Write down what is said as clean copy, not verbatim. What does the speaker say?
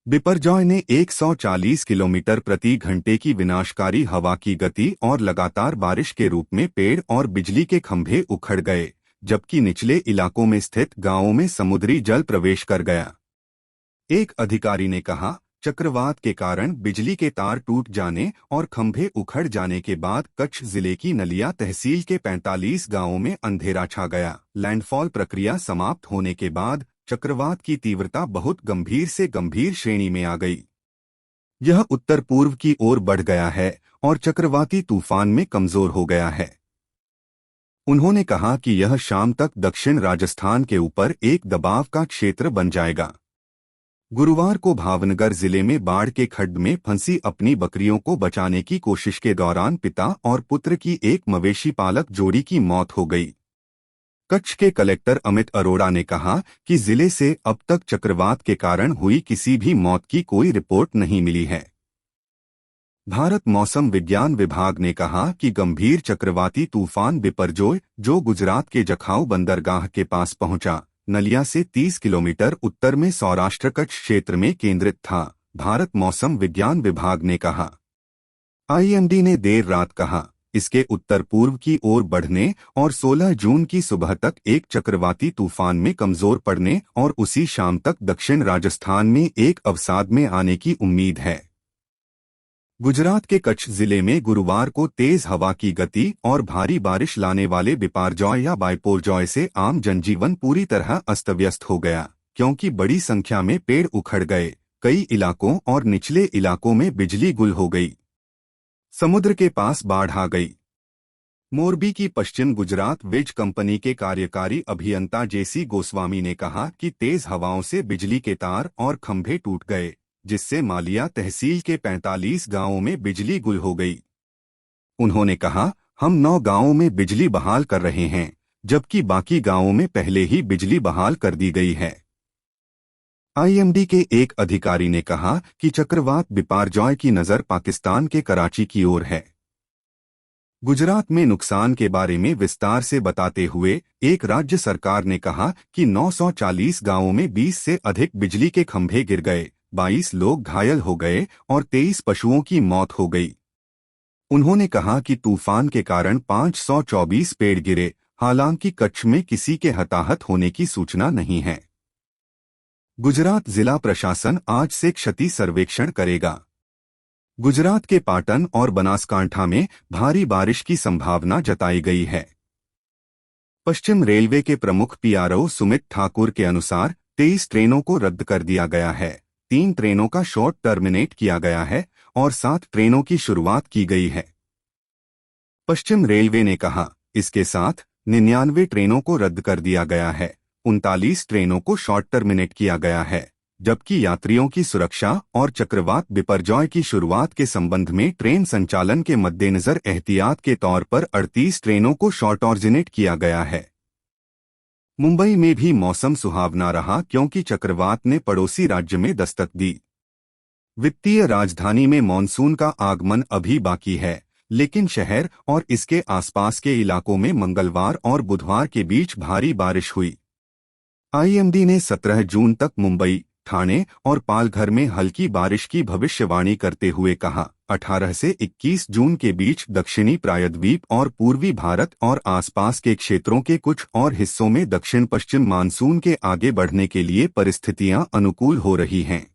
बिपरजॉय ने 140 किलोमीटर प्रति घंटे की विनाशकारी हवा की गति और लगातार बारिश के रूप में पेड़ और बिजली के खंभे उखड़ गए, जबकि निचले इलाकों में स्थित गांवों में समुद्री जल प्रवेश कर गया। एक अधिकारी ने कहा, चक्रवात के कारण बिजली के तार टूट जाने और खंभे उखड़ जाने के बाद कच्छ जिले की नलिया तहसील के 45 गांवों में अंधेरा छा गया। लैंडफॉल प्रक्रिया समाप्त होने के बाद चक्रवात की तीव्रता बहुत गंभीर से गंभीर श्रेणी में आ गई। यह उत्तर पूर्व की ओर बढ़ गया है और चक्रवाती तूफान में कमजोर हो गया है। उन्होंने कहा कि यह शाम तक दक्षिण राजस्थान के ऊपर एक दबाव का क्षेत्र बन जाएगा। गुरुवार को भावनगर जिले में बाढ़ के खड्ड में फंसी अपनी बकरियों को बचाने की कोशिश के दौरान पिता और पुत्र की एक मवेशी पालक जोड़ी की मौत हो गई। कच्छ के कलेक्टर अमित अरोड़ा ने कहा कि जिले से अब तक चक्रवात के कारण हुई किसी भी मौत की कोई रिपोर्ट नहीं मिली है। भारत मौसम विज्ञान विभाग ने कहा कि गंभीर चक्रवाती तूफान बिपरजॉय, जो गुजरात के जखाऊ बंदरगाह के पास पहुंचा, नलिया से 30 किलोमीटर उत्तर में सौराष्ट्र कच्छ क्षेत्र में केंद्रित था। भारत मौसम विज्ञान विभाग ने कहा। आईएमडी ने देर रात कहा, इसके उत्तर पूर्व की ओर बढ़ने और 16 जून की सुबह तक एक चक्रवाती तूफान में कमजोर पड़ने और उसी शाम तक दक्षिण राजस्थान में एक अवसाद में आने की उम्मीद है। गुजरात के कच्छ जिले में गुरुवार को तेज हवा की गति और भारी बारिश लाने वाले बिपरजॉय या बाइपोरजॉय से आम जनजीवन पूरी तरह अस्त-व्यस्त हो गया, क्योंकि बड़ी संख्या में पेड़ उखड़ गए, कई इलाकों और निचले इलाकों में बिजली गुल हो गई। समुद्र के पास बाढ़ आ गई। मोरबी की पश्चिम गुजरात वीज कंपनी के कार्यकारी अभियंता जेसी गोस्वामी ने कहा कि तेज हवाओं से बिजली के तार और खंभे टूट गए, जिससे मालिया तहसील के 45 गांवों में बिजली गुल हो गई। उन्होंने कहा, हम 9 गांवों में बिजली बहाल कर रहे हैं, जबकि बाकी गांवों में पहले ही बिजली बहाल कर दी गई है। आईएमडी के एक अधिकारी ने कहा कि चक्रवात बिपरजॉय की नज़र पाकिस्तान के कराची की ओर है। गुजरात में नुकसान के बारे में विस्तार से बताते हुए एक राज्य सरकार ने कहा कि 940 गांवों में 20 से अधिक बिजली के खंभे गिर गए, 22 लोग घायल हो गए और 23 पशुओं की मौत हो गई। उन्होंने कहा कि तूफान के कारण 524 पेड़ गिरे, हालांकि कच्छ में किसी के हताहत होने की सूचना नहीं है। गुजरात जिला प्रशासन आज से क्षति सर्वेक्षण करेगा। गुजरात के पाटन और बनासकांठा में भारी बारिश की संभावना जताई गई है। पश्चिम रेलवे के प्रमुख पीआरओ सुमित ठाकुर के अनुसार 23 ट्रेनों को रद्द कर दिया गया है, 3 ट्रेनों का शॉर्ट टर्मिनेट किया गया है और 7 ट्रेनों की शुरुआत की गई है। पश्चिम रेलवे ने कहा, इसके साथ 99 ट्रेनों को रद्द कर दिया गया है, 39 ट्रेनों को शॉर्ट टर्मिनेट किया गया है, जबकि यात्रियों की सुरक्षा और चक्रवात बिपरजॉय की शुरुआत के संबंध में ट्रेन संचालन के मद्देनजर एहतियात के तौर पर 38 ट्रेनों को शॉर्ट टर्मिनेट किया गया है। मुंबई में भी मौसम सुहावना रहा, क्योंकि चक्रवात ने पड़ोसी राज्य में दस्तक दी। वित्तीय राजधानी में मॉनसून का आगमन अभी बाकी है, लेकिन शहर और इसके आसपास के इलाकों में मंगलवार और बुधवार के बीच भारी बारिश हुई। आईएमडी ने 17 जून तक मुंबई, ठाणे और पालघर में हल्की बारिश की भविष्यवाणी करते हुए कहा, 18 से 21 जून के बीच दक्षिणी प्रायद्वीप और पूर्वी भारत और आसपास के क्षेत्रों के कुछ और हिस्सों में दक्षिण पश्चिम मानसून के आगे बढ़ने के लिए परिस्थितियां अनुकूल हो रही हैं।